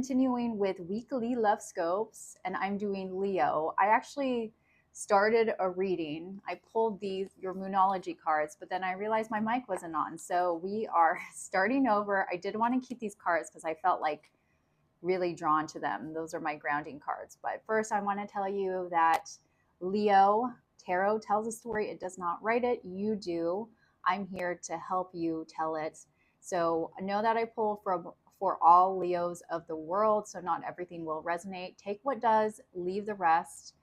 continuing with weekly love scopes, and I'm doing Leo. I actually started a reading. I pulled your Moonology cards, but then I realized my mic wasn't on. So we are starting over. I did want to keep these cards because I felt like really drawn to them. Those are my grounding cards. But first, I want to tell you that Leo Tarot tells a story. It does not write it. You do. I'm here to help you tell it. So know that I pull for all Leos of the world. So not everything will resonate. Take what does, leave the rest.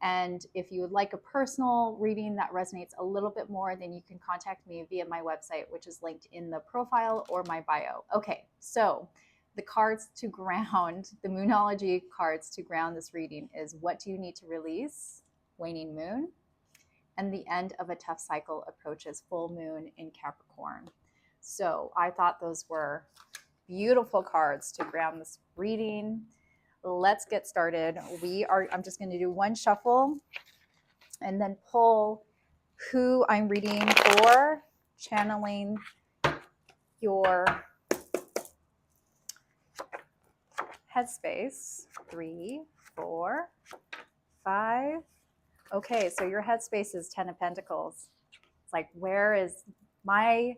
And if you would like a personal reading that resonates a little bit more, then you can contact me via my website, which is linked in the profile or my bio. Okay, so the cards to ground, the Moonology cards to ground this reading is what do you need to release? Waning moon. And the end of a tough cycle approaches full moon in Capricorn. So I thought those were beautiful cards to ground this reading. Let's get started. I'm just going to do one shuffle and then pull who I'm reading for, channeling your headspace. 3, 4, 5. Okay, so your headspace is 10 of Pentacles. It's like, where is my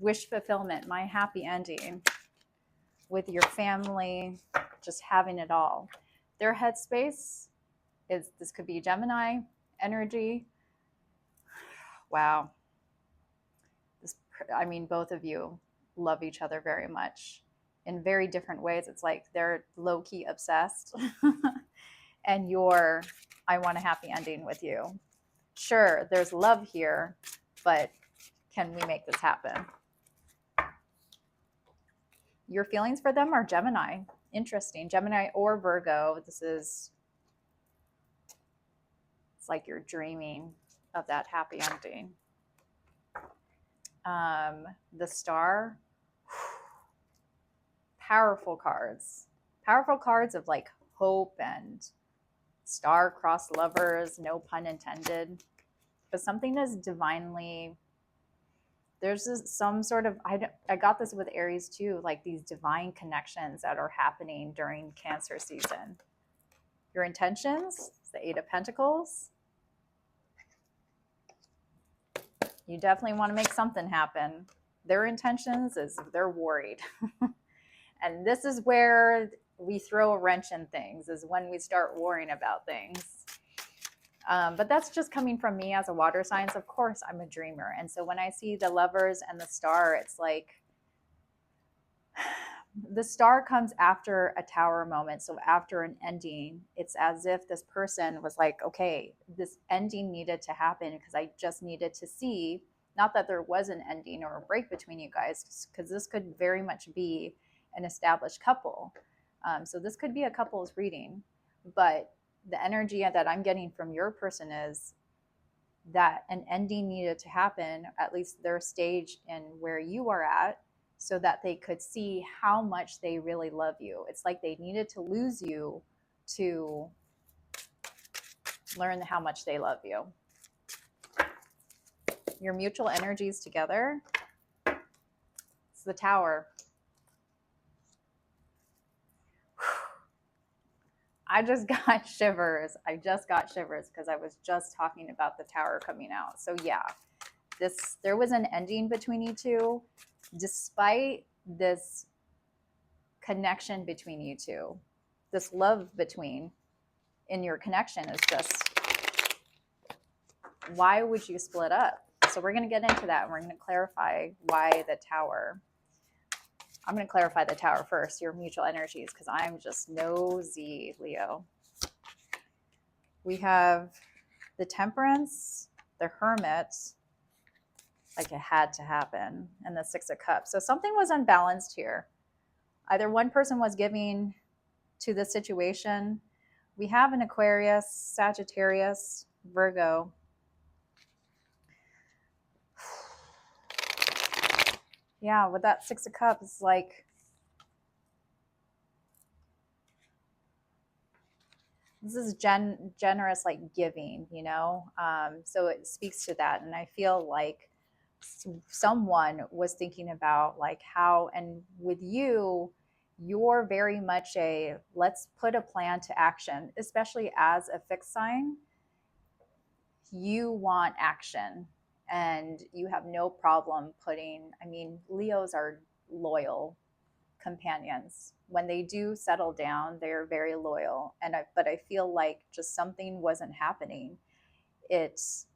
wish fulfillment, my happy ending with your family, just having it all? Their headspace is, this could be Gemini energy. Wow. Both of you love each other very much in very different ways. It's like they're low-key obsessed. And I want a happy ending with you. Sure, there's love here, but can we make this happen? Your feelings for them are Gemini. Interesting. Gemini or Virgo. It's like you're dreaming of that happy ending. The Star. Powerful cards. Powerful cards of like hope and star-crossed lovers, no pun intended. But something is divinely, there's some sort of, I got this with Aries too, like these divine connections that are happening during Cancer season. Your intentions, it's the 8 of Pentacles. You definitely want to make something happen. Their intentions is they're worried. And this is where we throw a wrench in things, is when we start worrying about things. But that's just coming from me as a water sign. Of course, I'm a dreamer. And so when I see the Lovers and the Star, it's like the Star comes after a Tower moment. So after an ending, it's as if this person was like, okay, this ending needed to happen because I just needed to see, not that there was an ending or a break between you guys, because this could very much be an established couple. So this could be a couple's reading, but the energy that I'm getting from your person is that an ending needed to happen, at least their stage in where you are at, so that they could see how much they really love you. It's like they needed to lose you to learn how much they love you. Your mutual energies together. It's the Tower. I just got shivers. Because I was just talking about the Tower coming out. So yeah, there was an ending between you two, despite this connection between you two. This love in your connection is just, why would you split up? So we're going to get into that, and we're going to clarify why the Tower. I'm going to clarify the Tower first, your mutual energies, because I'm just nosy, Leo. We have the Temperance, the Hermit, like it had to happen, and the 6 of Cups. So something was unbalanced here. Either one person was giving to the situation. We have an Aquarius, Sagittarius, Virgo. Yeah, with that 6 of Cups, like this is generous, like giving, so it speaks to that. And I feel like someone was thinking about like how, and with you You're very much a let's put a plan to action, especially as a fixed sign. You want action and you have no problem putting, I mean, Leos are loyal companions. When they do settle down, they're very loyal. But I feel like just something wasn't happening. It's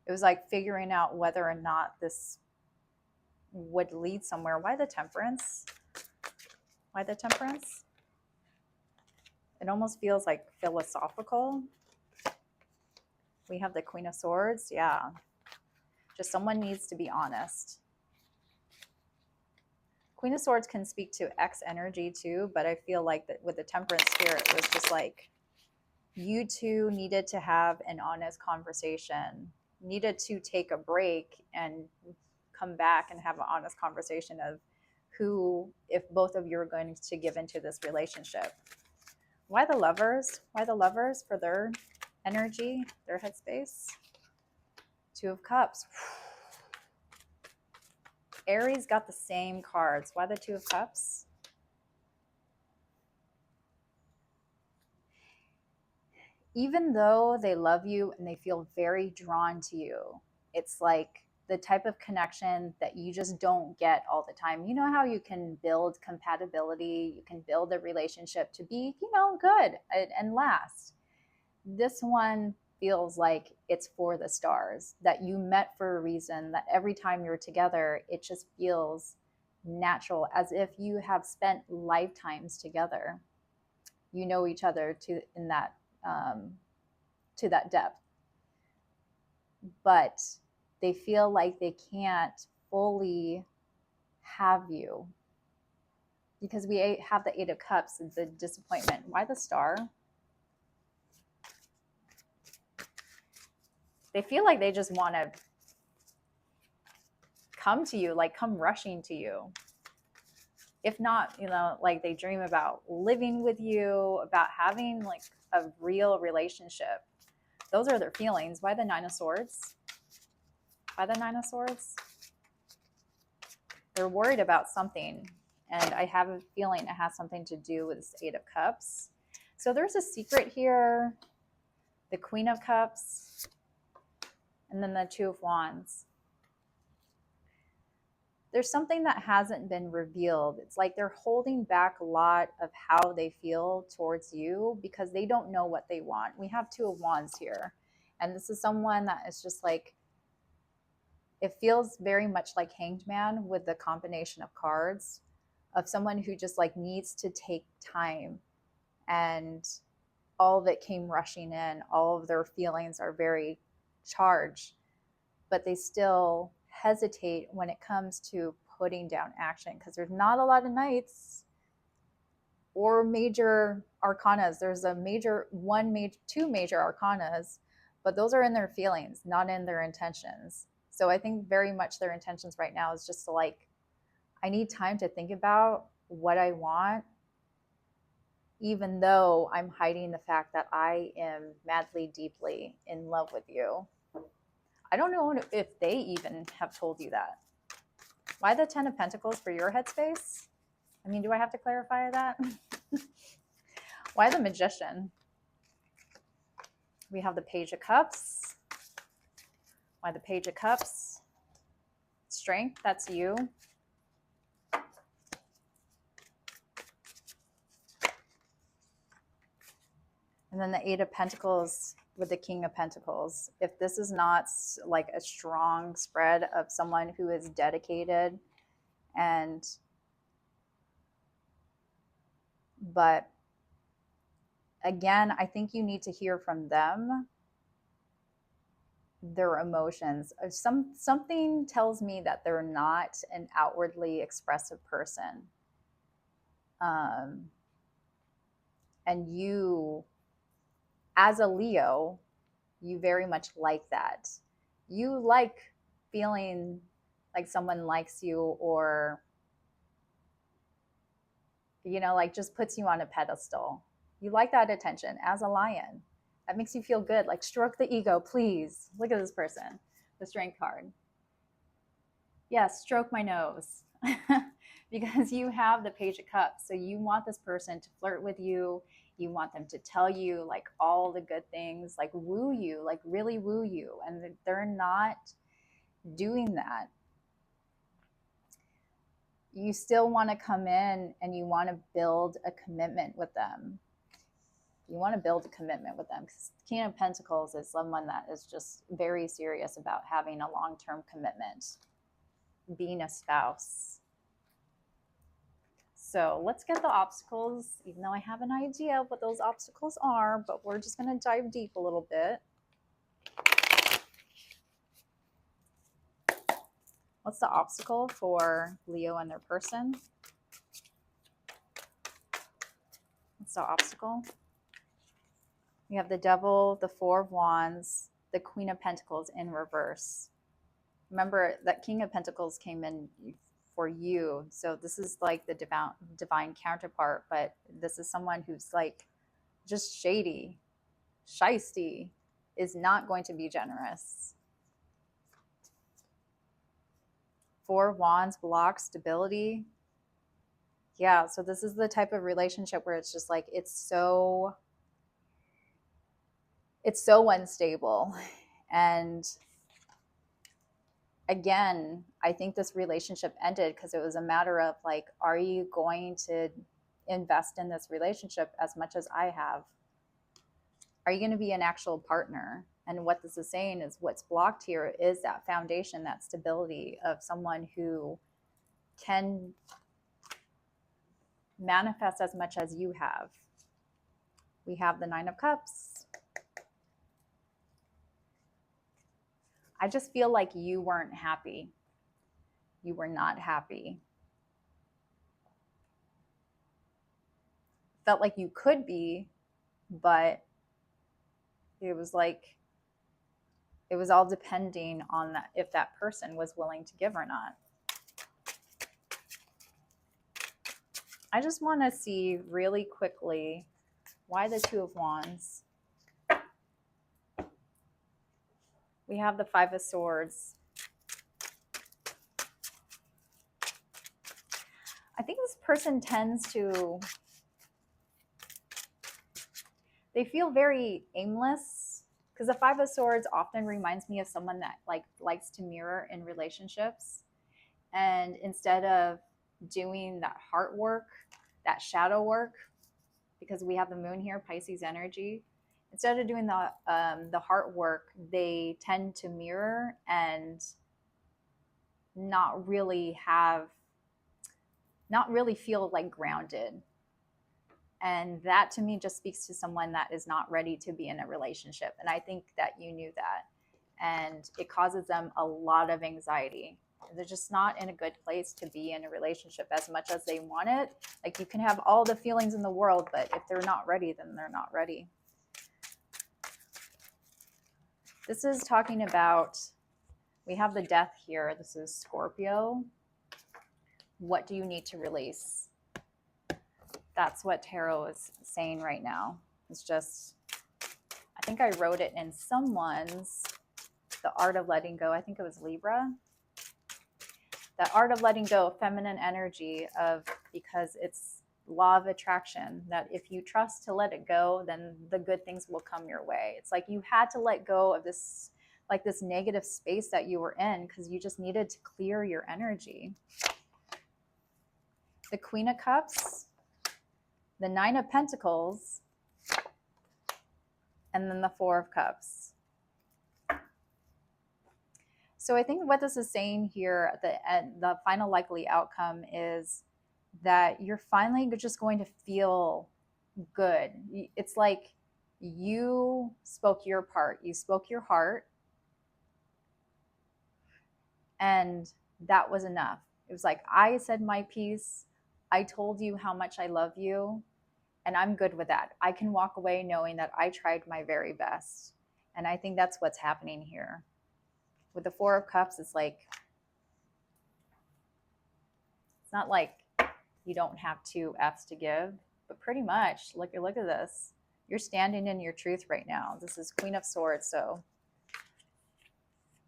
it was like figuring out whether or not this would lead somewhere. Why the temperance? Why the temperance? It almost feels like philosophical. We have the Queen of Swords. Yeah. Just someone needs to be honest. Queen of Swords can speak to X energy too, but I feel like that with the temperance spirit, it was just like you two needed to have an honest conversation, needed to take a break and come back and have an honest conversation of who, if both of you are going to give into this relationship. Why the lovers? Why the lovers for their energy, their headspace? Two of Cups. Aries got the same cards. Why the Two of Cups? Even though they love you and they feel very drawn to you, it's like the type of connection that you just don't get all the time. You know how you can build compatibility, you can build a relationship to be, good and last. This one feels like it's for the stars, that you met for a reason, that every time you're together, it just feels natural, as if you have spent lifetimes together. You know each other to that depth, but they feel like they can't fully have you because we have the Eight of Cups, the disappointment. Why the Star? They feel like they just want to come to you, like come rushing to you. If not, like they dream about living with you, about having like a real relationship. Those are their feelings. Why the Nine of Swords? Why the Nine of Swords? They're worried about something, and I have a feeling it has something to do with this Eight of Cups. So there's a secret here. The Queen of Cups, and then the Two of Wands. There's something that hasn't been revealed. It's like they're holding back a lot of how they feel towards you because they don't know what they want. We have Two of Wands here. And this is someone that is just like, it feels very much like Hanged Man with the combination of cards of someone who just like needs to take time, and all of it came rushing in. All of their feelings are very charged, but they still hesitate when it comes to putting down action because there's not a lot of knights or major arcanas. There's two major arcanas, but those are in their feelings, not in their intentions. So I think very much their intentions right now is just to like, I need time to think about what I want, even though I'm hiding the fact that I am madly, deeply in love with you. I don't know if they even have told you that. Why the Ten of Pentacles for your headspace? I mean, do I have to clarify that? Why the Magician? We have the Page of Cups. Why the Page of Cups? Strength, that's you. And then the Eight of Pentacles with the King of Pentacles. If this is not like a strong spread of someone who is dedicated but again, I think you need to hear from them, their emotions. Something tells me that they're not an outwardly expressive person. And you, as a Leo, you very much like that. You like feeling like someone likes you, or like just puts you on a pedestal. You like that attention as a lion. That makes you feel good. Like stroke the ego, please. Look at this person, the Strength card. Yes, stroke my nose. Because you have the Page of Cups. So you want this person to flirt with you. You want them to tell you like all the good things, like woo you, like really woo you. And they're not doing that. You still want to come in and you want to build a commitment with them. You want to build a commitment with them because King of Pentacles is someone that is just very serious about having a long-term commitment, being a spouse. So let's get the obstacles, even though I have an idea of what those obstacles are, but we're just going to dive deep a little bit. What's the obstacle for Leo and their person? What's the obstacle? We have the Devil, the Four of Wands, the Queen of Pentacles in reverse. Remember that King of Pentacles came in for you. So this is like the divine counterpart, but this is someone who's like just shady, shisty, is not going to be generous. Four of Wands, block, stability. Yeah, so this is the type of relationship where it's just like it's so unstable. And again, I think this relationship ended because it was a matter of like, are you going to invest in this relationship as much as I have? Are you going to be an actual partner? And what this is saying is what's blocked here is that foundation, that stability of someone who can manifest as much as you have. We have the Nine of Cups. I just feel like you weren't happy. You were not happy. Felt like you could be, but it was like it was all depending on that, if that person was willing to give or not. I just want to see really quickly why the Two of Wands. We have the Five of Swords. I think this person tends to, they feel very aimless, because the Five of Swords often reminds me of someone that like likes to mirror in relationships, and instead of doing that heart work, that shadow work, because we have the moon here, Pisces energy, instead of doing the heart work, they tend to mirror and not really feel like grounded. And that to me just speaks to someone that is not ready to be in a relationship. And I think that you knew that. And it causes them a lot of anxiety. They're just not in a good place to be in a relationship as much as they want it. Like you can have all the feelings in the world, but if they're not ready, then they're not ready. This is talking about, we have the Death here. This is Scorpio. What do you need to release? That's what tarot is saying right now. It's just, I think I wrote it in someone's, The Art of Letting Go. I think it was Libra. The art of letting go, feminine energy of, because it's law of attraction, that if you trust to let it go, then the good things will come your way. It's like you had to let go of this, like this negative space that you were in, because you just needed to clear your energy. The Queen of Cups, the Nine of Pentacles, and then the Four of Cups. So I think what this is saying here at the end, the final likely outcome is that you're finally just going to feel good. It's like you spoke your part, you spoke your heart, and that was enough. It was like, I said my piece, I told you how much I love you, and I'm good with that. I can walk away knowing that I tried my very best. And I think that's what's happening here. With the Four of Cups, it's like, it's not like you don't have two F's to give, but pretty much, look at this. You're standing in your truth right now. This is Queen of Swords, so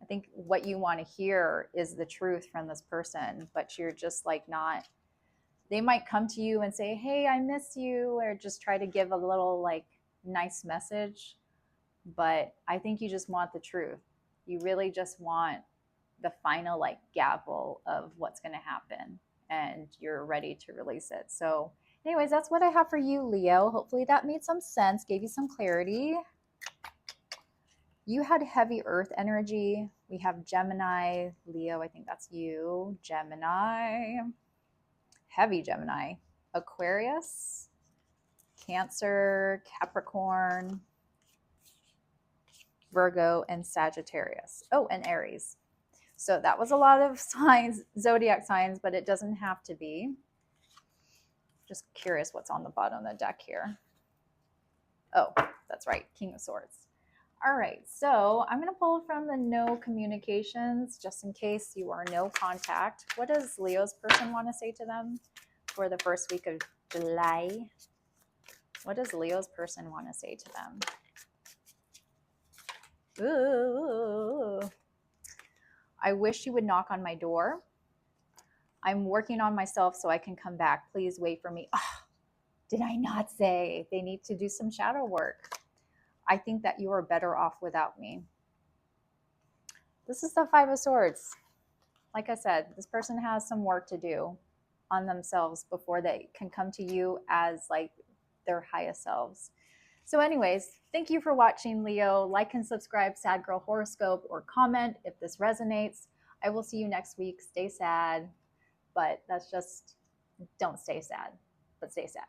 I think what you want to hear is the truth from this person, but you're just like not, they might come to you and say, "Hey, I miss you," or just try to give a little like nice message. But I think you just want the truth. You really just want the final like gavel of what's going to happen, and you're ready to release it. So, anyways, that's what I have for you, Leo. Hopefully that made some sense, gave you some clarity. You had heavy earth energy. We have Gemini, Leo, I think that's you, Gemini, heavy Gemini, Aquarius, Cancer, Capricorn, Virgo, and Sagittarius. Oh, and Aries. So that was a lot of signs, zodiac signs, but it doesn't have to be. Just curious what's on the bottom of the deck here. Oh, that's right, King of Swords. All right, so I'm going to pull from the no communications, just in case you are no contact. What does Leo's person want to say to them for the first week of July? What does Leo's person want to say to them? Ooh. I wish you would knock on my door. I'm working on myself so I can come back. Please wait for me. Oh, did I not say they need to do some shadow work? I think that you are better off without me. This is the Five of Swords. Like I said, this person has some work to do on themselves before they can come to you as like their highest selves. So anyways, thank you for watching, Leo. Like and subscribe, Sad Girl Horoscope, or comment if this resonates. I will see you next week. Stay sad, but that's just, don't stay sad, but stay sad.